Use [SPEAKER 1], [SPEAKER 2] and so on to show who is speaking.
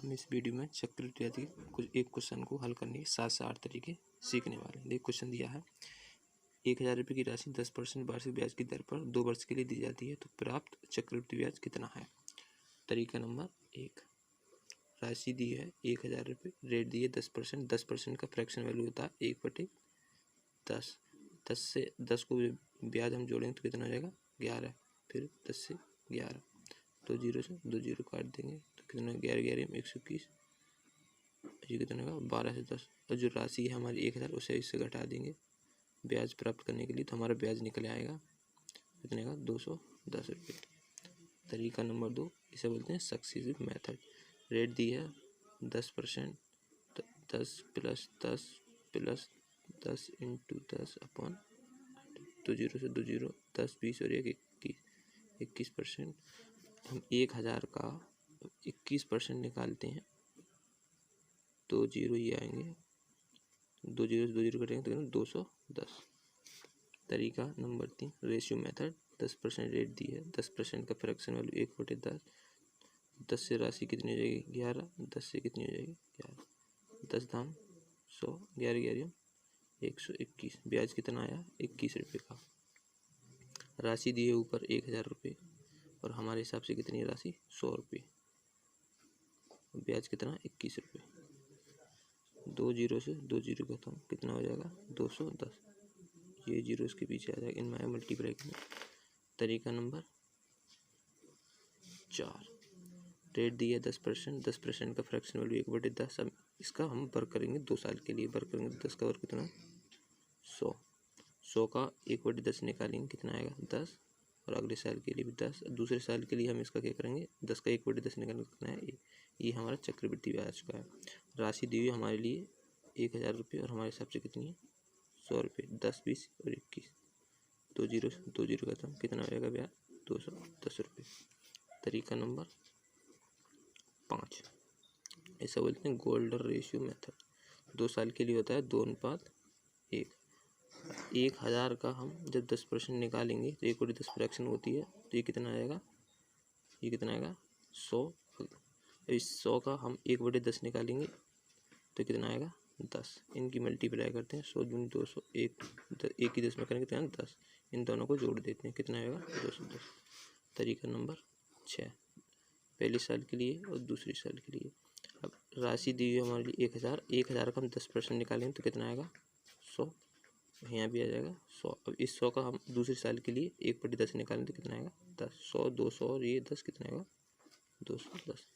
[SPEAKER 1] हम इस वीडियो में चक्रवृद्धि ब्याज के कुछ एक क्वेश्चन को हल करने के 7 से 8 तरीके सीखने वाले हैं। देख क्वेश्चन दिया है 1000 रुपये की राशि 10% वार्षिक ब्याज की दर पर 2 वर्ष के लिए दी जाती है तो प्राप्त चक्रवृद्धि ब्याज कितना है। तरीका नंबर 1, राशि दी है 1000 रुपये, रेट दी है 10%। 10% का फ्रैक्शन वैल्यू होता है 1/10। 10 से 10 को ब्याज हम जोड़ेंगे तो कितना हो जाएगा 11, फिर 10 से 11, 2 जीरो से 2 जीरो काट देंगे तो कितना 11 11 में 121, ये कितना होगा 12 से 10। और जो राशि है हमारी 1000 उसे इससे घटा देंगे ब्याज प्राप्त करने के लिए, तो हमारा ब्याज निकल आएगा कितने का 210 रुपये। तरीका नंबर 2, इसे बोलते हैं सक्सीसिव मेथड। रेट दी है 10%, 10 plus 10 plus 10 into 10 upon 2 zero से 2 जीरो, 10 20 और 1 21%। हम 1000 का 21% निकालते हैं, 2 जीरो ही आएंगे, 2 जीरो से 2 जीरो कटेंगे तो 210। तरीका नंबर 3, रेशियो मेथड। 10% रेट दी है, 10% का फ्रैक्शन वैल्यू 1/10। 10 से राशि कितनी हो जाएगी 11, 10 से कितनी हो जाएगी 11, 10 दाम 100, 11 11 121। ब्याज कितना आया 21 रुपये का। राशि दी है ऊपर 1000 रुपये और हमारे हिसाब से कितनी राशि 100 रुपये, ब्याज कितना 21 रुपये। 2 जीरो से 2 जीरो खत्म, कितना हो जाएगा 210, ये जीरो इसके पीछे आ जाएगा, इनमें आया मल्टीप्लाई करना। तरीका नंबर 4, रेट दी है 10%, 10% का फ्रैक्शन वैल्यू 1/10। अब इसका हम वर्क करेंगे 2 साल के लिए, वर्क करेंगे 10 का वर्क कितना 100, 100 का 1/10 निकालेंगे कितना आएगा 10, और अगले साल के लिए भी 10, दूसरे साल के लिए हम इसका क्या करेंगे 10 का 1/10 निकालेंगे कितना है ये हमारा चक्रवृद्धि ब्याज का है। राशि दी हुई हमारे लिए 1000 रुपये और हमारे हिसाब से कितनी है 100 रुपये, 10 20 और 21, 2 जीरो से 2 जीरो खत्म, कितना हो जाएगा ब्याज 210 रुपये। तरीका नंबर 5, ऐसा बोलते हैं गोल्डन रेशियो मेथड। 2 साल के लिए होता है 2:1। 1000 का हम जब 10% निकालेंगे तो 1/10 फ्रैक्शन होती है, तो ये कितना आएगा, ये कितना आएगा 100। इस 100 का हम 1/10 निकालेंगे तो कितना आएगा 10, इनकी मल्टीप्लाई करते हैं 100 दूनी 200, एक ही 10 में करेंगे कितना 10, इन दोनों को जोड़ देते हैं कितना आएगा 210। तरीका नंबर 6, पहले साल के लिए और दूसरे साल के लिए। अब राशि दी हुई हमारे लिए 1000, 1000 का हम 10% निकालेंगे तो कितना आएगा 100, यहाँ भी आ जाएगा 100। अब इस 100 का हम दूसरे साल के लिए 1/10 निकालेंगे तो कितना आएगा 10, 100 200 और ये 10 कितना आएगा 210।